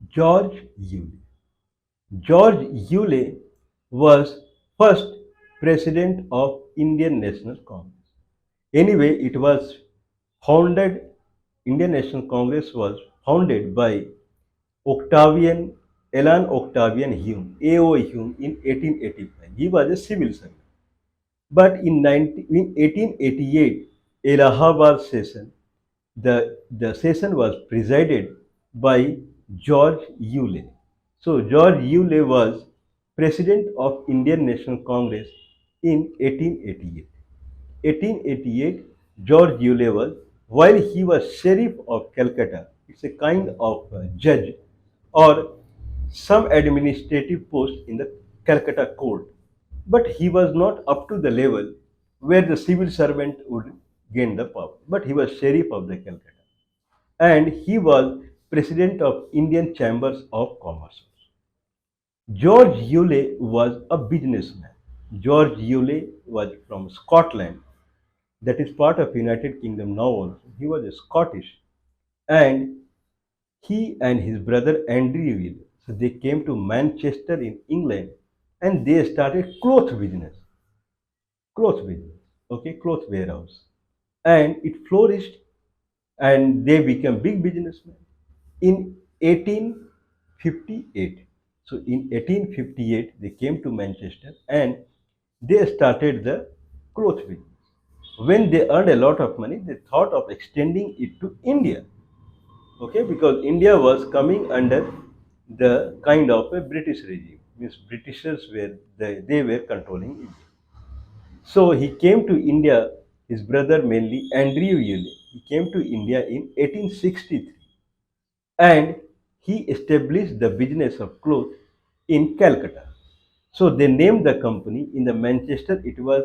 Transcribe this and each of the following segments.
George Yule. George Yule was first president of Indian National Congress. Anyway, it was founded, Indian National Congress was founded by Octavian, Alan Octavian Hume, A.O. Hume in 1885. He was a civil servant. But in 1888, Allahabad session, the session was presided by George Yule. So George Yule was president of Indian National Congress in 1888. 1888, George Yule was, while he was Sheriff of Calcutta, it's a kind of judge or some administrative post in the Calcutta court. But he was not up to the level where the civil servant would gain the power. But he was Sheriff of the Calcutta. And he was President of Indian Chambers of Commerce. George Yule was a businessman. George Yule was from Scotland, that is part of United Kingdom now also. He was a Scottish, and he and his brother Andrew Yule, so they came to Manchester in England, and they started cloth business, okay, cloth warehouse, and it flourished, and they became big businessmen in 1858. So in 1858 they came to Manchester and they started the cloth business. When they earned a lot of money, they thought of extending it to India. Okay, because India was coming under the kind of a British regime. Means Britishers they were controlling India. So he came to India, his brother mainly Andrew Yule. He came to India in 1863 and he established the business of cloth in Calcutta. So they named the company in the Manchester. It was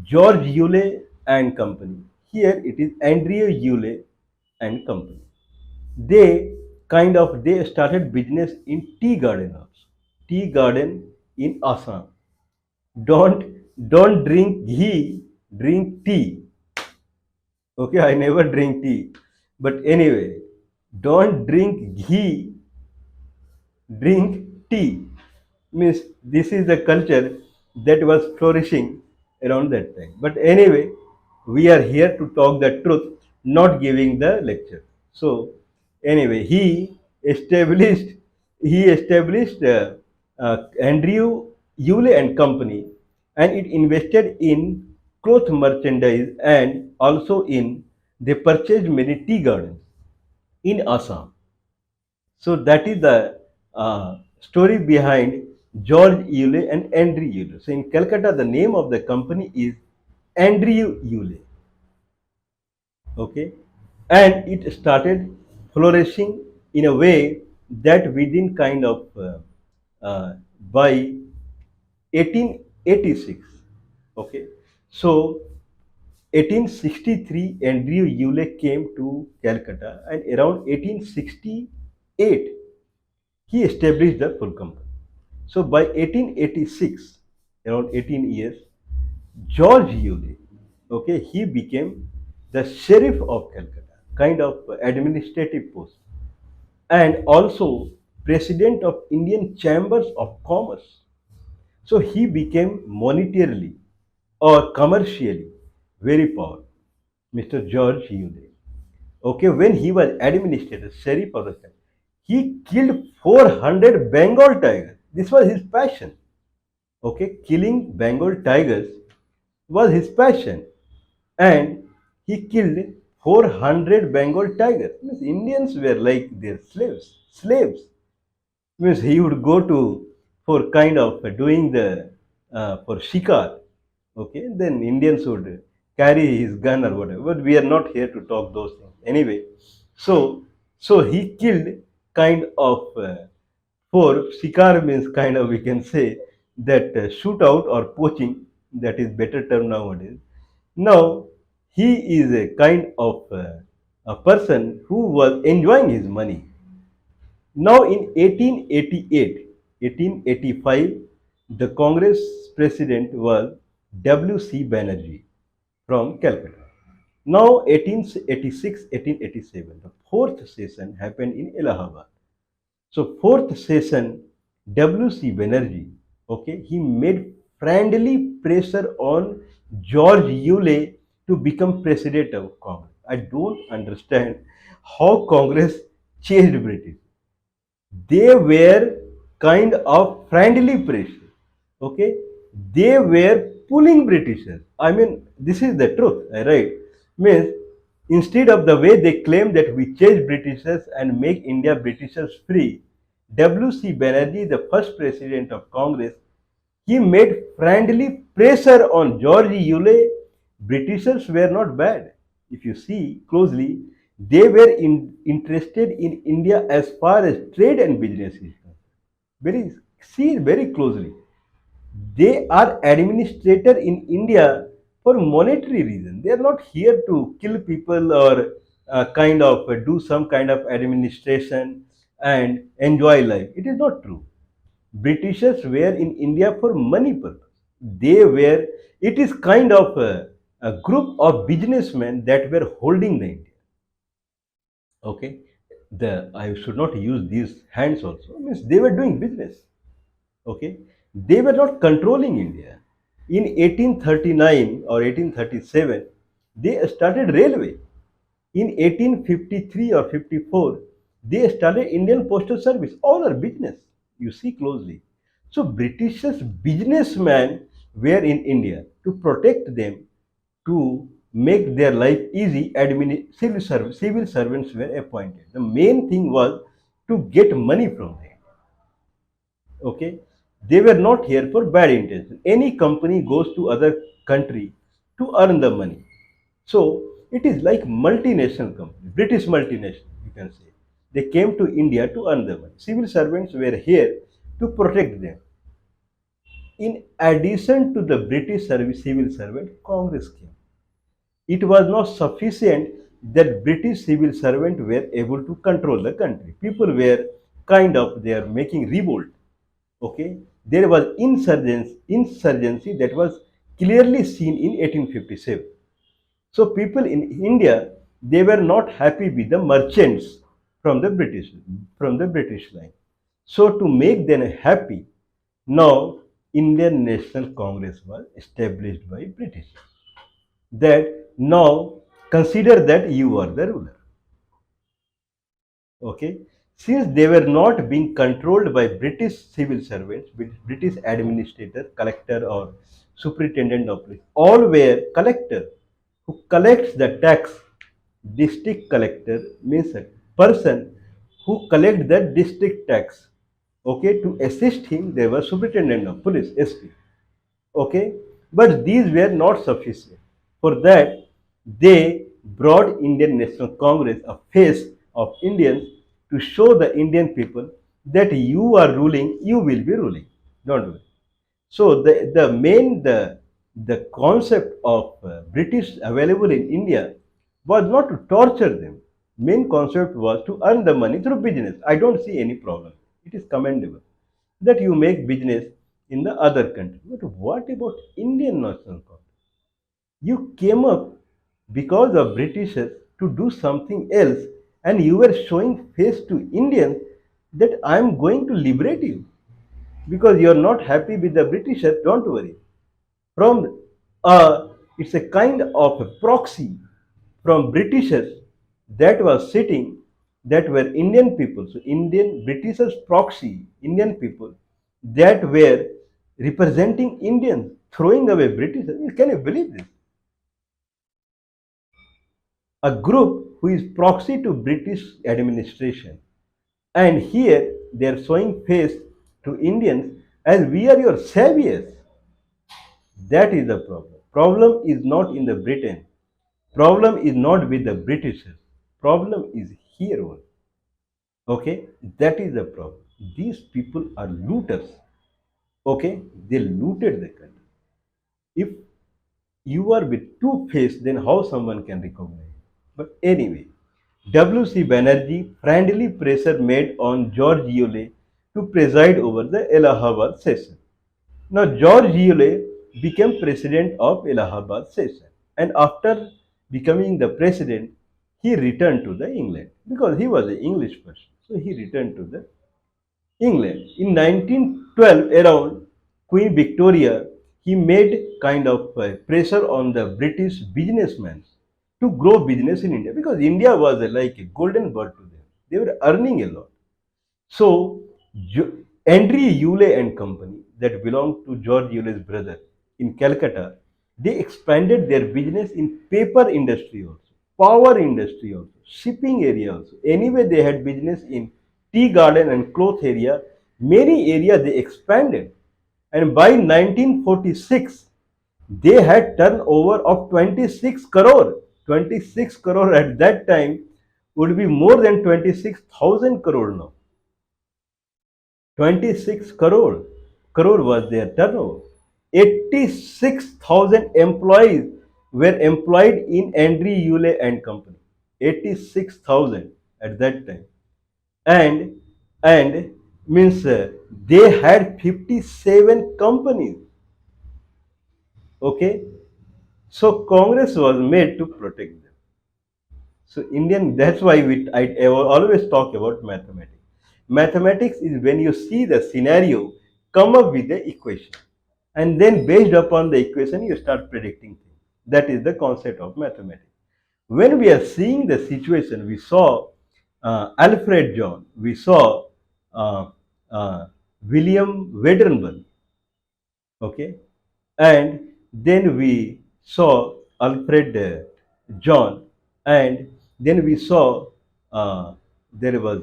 George Yule and Company. Here it is Andrew Yule and Company. They started business in tea garden also. Tea garden in Assam. Don't don't drink ghee, drink tea. Okay, I never drink tea. But anyway, don't drink ghee, drink tea. Means this is the culture that was flourishing around that time. But anyway, we are here to talk the truth, not giving the lecture. So anyway, he established Andrew Yule and Company, and it invested in cloth merchandise and also in they purchased many tea gardens in Assam. So that is the story behind George Yule and Andrew Yule. So in Calcutta, the name of the company is Andrew Yule. Okay, and it started flourishing in a way that within kind of by 1886. Okay, so 1863 Andrew Yule came to Calcutta, and around 1868 he established the full company. So by 1886, around 18 years, George Yule, okay, he became the sheriff of Calcutta, kind of administrative post, and also president of Indian Chambers of Commerce. So he became monetarily or commercially very powerful, Mr. George Yule. Okay, when he was administrator, sheriff of the country, he killed 400 Bengal tigers. This was his passion. Okay, killing Bengal tigers was his passion, and he killed 400 Bengal tigers. Means Indians were like their slaves. Slaves means he would go to for kind of doing the for shikar. Okay, then Indians would carry his gun or whatever. But we are not here to talk those things. Anyway, so he killed kind of for shikar means kind of we can say that shootout or poaching, that is better term nowadays. Now he is a kind of a person who was enjoying his money. Now in 1888, 1885, the Congress president was W.C. Banerjee from Calcutta. Now 1886, 1887, the fourth session happened in Allahabad. So fourth session, W.C. Banerjee, okay, he made friendly pressure on George Yule to become president of Congress. I don't understand how Congress changed British. They were kind of friendly pressure. Okay, they were pulling Britishers. I mean, this is the truth, right? Means instead of the way they claim that we change Britishers and make India Britishers free, W.C. Banerjee, the first president of Congress, he made friendly pressure on George Yule. Britishers were not bad. If you see closely, they were interested in India as far as trade and business is concerned. Very see very closely. They are administrator in India for monetary reason. They are not here to kill people or kind of do some kind of administration and enjoy life. It is not true. Britishers were in India for money purpose. They were, it is kind of a group of businessmen that were holding the India. Okay. I should not use these hands also. Means they were doing business. Okay. They were not controlling India. In 1839 or 1837, they started railway. In 1853 or 54, they started Indian Postal Service. All are business. You see closely. So Britishers businessmen were in India to protect them, to make their life easy. Civil servants were appointed. The main thing was to get money from them. Okay, they were not here for bad intention. Any company goes to other country to earn the money. So it is like multinational company, British multinational, you can say. They came to India to earn the money. Civil servants were here to protect them. In addition to the British service civil servant, Congress came. It was not sufficient that British civil servants were able to control the country. People were kind of, they are making revolt. Okay, there was insurgency that was clearly seen in 1857. So people in India, they were not happy with the merchants from the British line. So to make them happy, now Indian National Congress was established by British. That now consider that you are the ruler. Okay, since they were not being controlled by British civil servants, British administrator, collector, or superintendent of police, all were collector who collects the tax. District collector means a person who collect the district tax. Okay, to assist him, there was superintendent of police, SP. Okay, but these were not sufficient. For that, they brought Indian National Congress, a face of Indians, to show the Indian people that you are ruling, you will be ruling. Don't worry. So the concept of British available in India was not to torture them. Main concept was to earn the money through business. I don't see any problem. It is commendable that you make business in the other country. But what about Indian National Congress? You came up because of Britishers to do something else, and you were showing face to Indians that I am going to liberate you because you are not happy with the Britishers. Don't worry. From it's a kind of a proxy from Britishers that was sitting, that were Indian people. So Indian Britishers proxy, Indian people that were representing Indians, throwing away Britishers. Can you believe this? A group who is proxy to British administration, and here they are showing face to Indians as we are your saviors. That is the problem. Problem is not in the Britain. Problem is not with the Britishers. Problem is here only. Okay, that is the problem. These people are looters. Okay, they looted the country. If you are with two face, then how someone can recognize you? But anyway, W.C. Banerjee friendly pressure made on George Yule to preside over the Allahabad session. Now, George Yule became president of Allahabad session, and after becoming the president, he returned to the England because he was an English person. So he returned to the England. In 1912, around Queen Victoria, he made kind of pressure on the British businessmen to grow business in India because India was like a golden bird to them. They were earning a lot. So, Andrew Yule and Company, that belonged to George Yule's brother in Calcutta, they expanded their business in paper industry also, power industry also, shipping area also. Anyway, they had business in tea garden and cloth area. Many area they expanded, and by 1946, they had turnover of 26 crore. 26 crore at that time would be more than 26,000 crore now. 26 crore was their turnover. 86,000 employees were employed in Andrew Yule and Company. 86,000 at that time. And means they had 57 companies. Okay. So Congress was made to protect them. So Indian, that's why I always talk about mathematics. Mathematics is when you see the scenario, come up with the equation, and then based upon the equation, you start predicting things. That is the concept of mathematics. When we are seeing the situation, we saw Alfred John, we saw uh, uh, William Wedderburn, okay, and then we saw Alfred John, and then we saw there was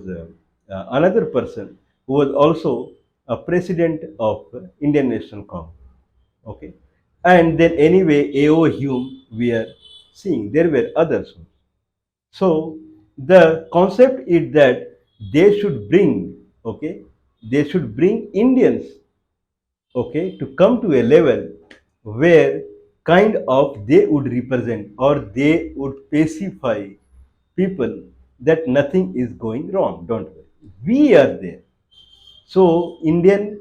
another person who was also a president of Indian National Congress. Okay, and then anyway, A.O. Hume we are seeing. There were others. So the concept is that they should bring, okay, they should bring Indians, okay, to come to a level where kind of they would represent or they would pacify people that nothing is going wrong. Don't worry, we are there. So Indian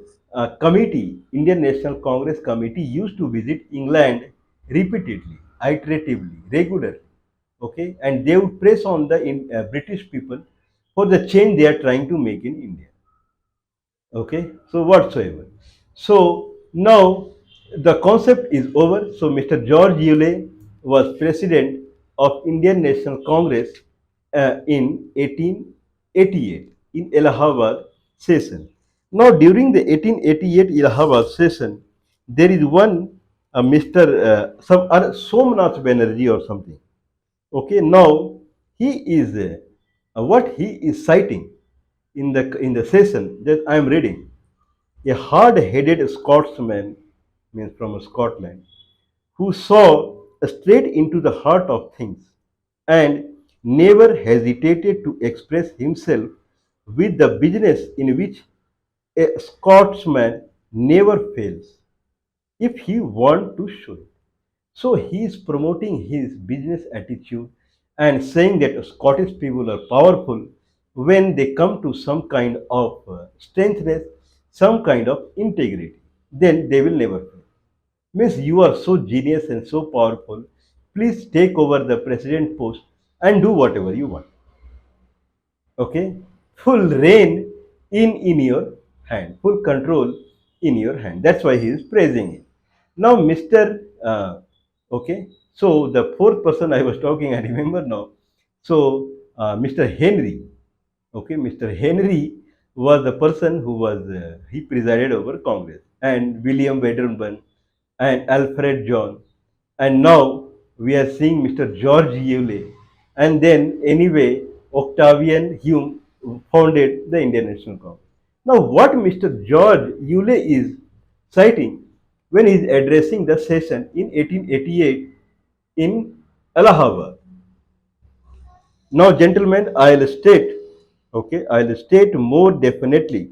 committee, Indian National Congress committee used to visit England repeatedly, iteratively, regularly, okay, and they would press on the British people for the change they are trying to make in India. Okay, so whatsoever. So now the concept is over. So Mr. George Yule was president of Indian National Congress in 1888 in Allahabad session. Now during the 1888 Allahabad session, there is one Mr. Some Somnath Banerjee or something. Okay, now he is what he is citing in the session that I am reading. A hard-headed Scotsman, means from Scotland, who saw straight into the heart of things and never hesitated to express himself with the business in which a Scotsman never fails if he wants to show it. So he is promoting his business attitude and saying that Scottish people are powerful when they come to some kind of strengthness, some kind of integrity. Then they will never fail. Means you are so genius and so powerful. Please take over the president post and do whatever you want. Okay, full reign in your hand, full control in your hand. That's why he is praising it. Now, Mr. Okay, so the fourth person I was talking, I remember now. So, Mr. Henry, okay, Mr. Henry was the person who was he presided over Congress, and William Wedderburn and Alfred John, and now we are seeing Mr. George Yule, and then anyway Octavian Hume founded the Indian National Congress. Now, what Mr. George Yule is citing when he is addressing the session in 1888 in Allahabad. Now, gentlemen, I'll state, okay, I'll state more definitely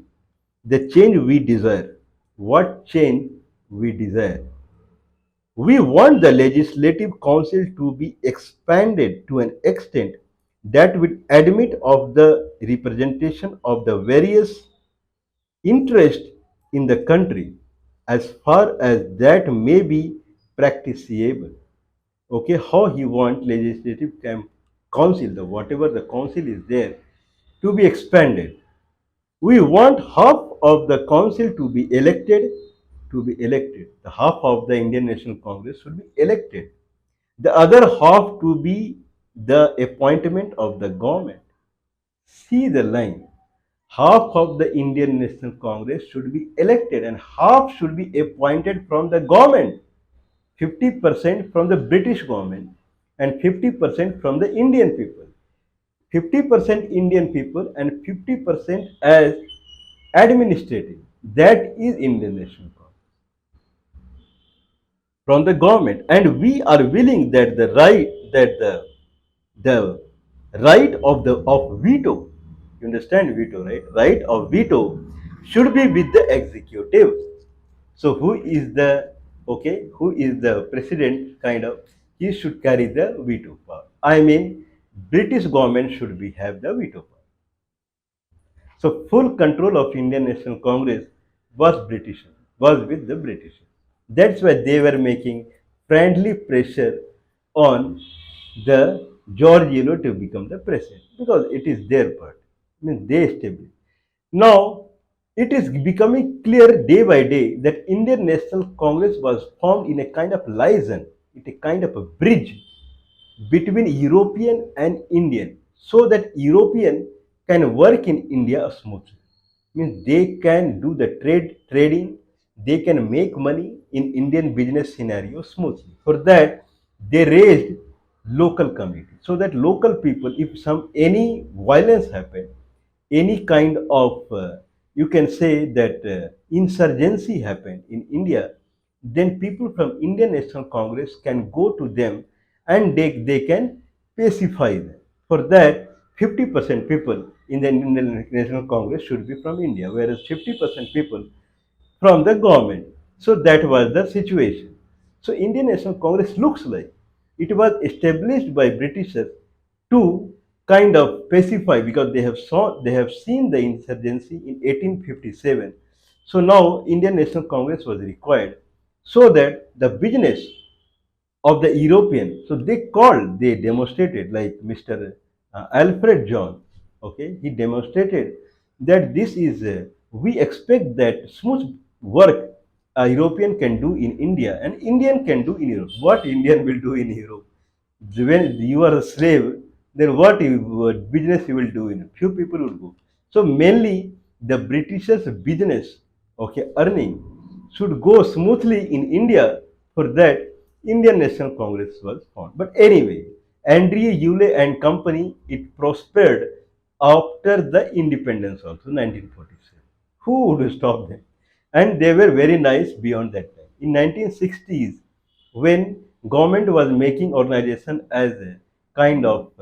the change we desire. What change we desire? We want the Legislative Council to be expanded to an extent that would admit of the representation of the various interests in the country as far as that may be practicable. Okay, how he want council, the whatever the council is there, to be expanded. We want half of the council to be elected. The half of the Indian National Congress should be elected. The other half to be the appointment of the government. See the line. Half of the Indian National Congress should be elected and half should be appointed from the government. 50% from the British government and 50% from the Indian people. 50% Indian people and 50% as administrative. That is Indian National Congress from the government, and we are willing that the right of veto. You understand veto, right? Right of veto should be with the executive. So who is the president kind of, he should carry the veto power. I mean, British government should be have the veto power. So full control of Indian National Congress was with the British. That's why they were making friendly pressure on the George Yellow to become the president because it is their part. I mean, they established. Now, it is becoming clear day by day that Indian National Congress was formed in a kind of liaison, it a kind of a bridge between European and Indian, so that European can work in India smoothly. Means they can do the trading, they can make money in Indian business scenario smoothly. For that, they raised local community so that local people, if some any violence happen, any kind of you can say that insurgency happened in India, then people from Indian National Congress can go to them and they can pacify them. For that, 50% people in the Indian National Congress should be from India, whereas 50% people from the government. So that was the situation. So Indian National Congress looks like it was established by Britishers to kind of pacify because they have seen the insurgency in 1857. So now Indian National Congress was required so that the business of the European. So they demonstrated like Mr. Alfred John. Okay, he demonstrated that this is, we expect that smooth work a European can do in India and Indian can do in Europe. What Indian will do in Europe? When you are a slave, then what business you will do in? Few people will go. So mainly the Britishers' business, okay, earning should go smoothly in India. For that, Indian National Congress was formed. But anyway, Andrew Yule and company, it prospered after the independence also, 1947. Who would stop them? And they were very nice beyond that time. In 1960s, when government was making organization as a kind of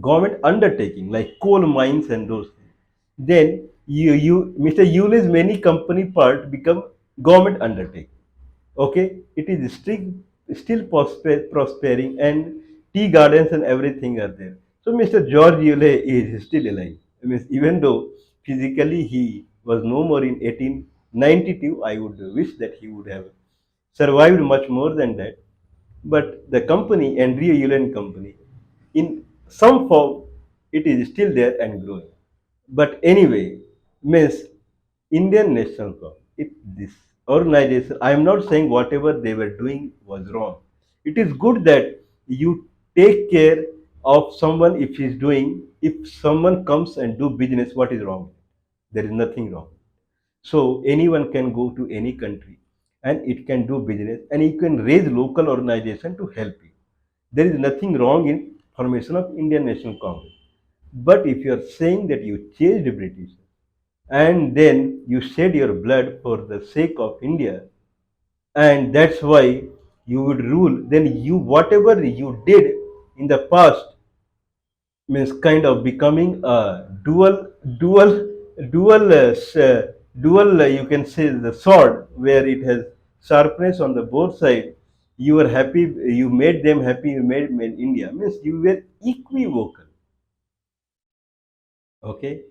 government undertaking like coal mines and those things, then Mr. Yule's many company part become government undertaking. Okay, it is still prospering, and tea gardens and everything are there. So Mr. George Yule is still alive. I mean, even though physically he was no more in 1892, I would wish that he would have survived much more than that. But the company, Andrea Yule Company, in some form, it is still there and growing. But anyway, means Indian National Congress, this organization, I am not saying whatever they were doing was wrong. It is good that you take care of someone if someone comes and do business, what is wrong? There is nothing wrong. So anyone can go to any country and it can do business and you can raise local organization to help you. There is nothing wrong in formation of Indian National Congress. But if you are saying that you chased the British and then you shed your blood for the sake of India, and that's why you would rule, then you whatever you did in the past means kind of becoming a dual you can say the sword where it has sharpness on the both side. You were happy, you made them happy, you made India, means you were equivocal. Okay,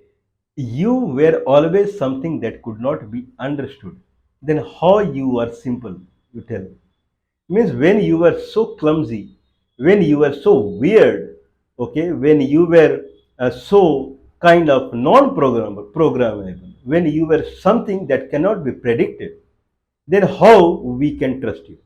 you were always something that could not be understood. Then how you are simple, you tell me? Means when you were so clumsy, when you were so weird, okay, when you were so kind of non-programmable, when you were something that cannot be predicted, then how we can trust you?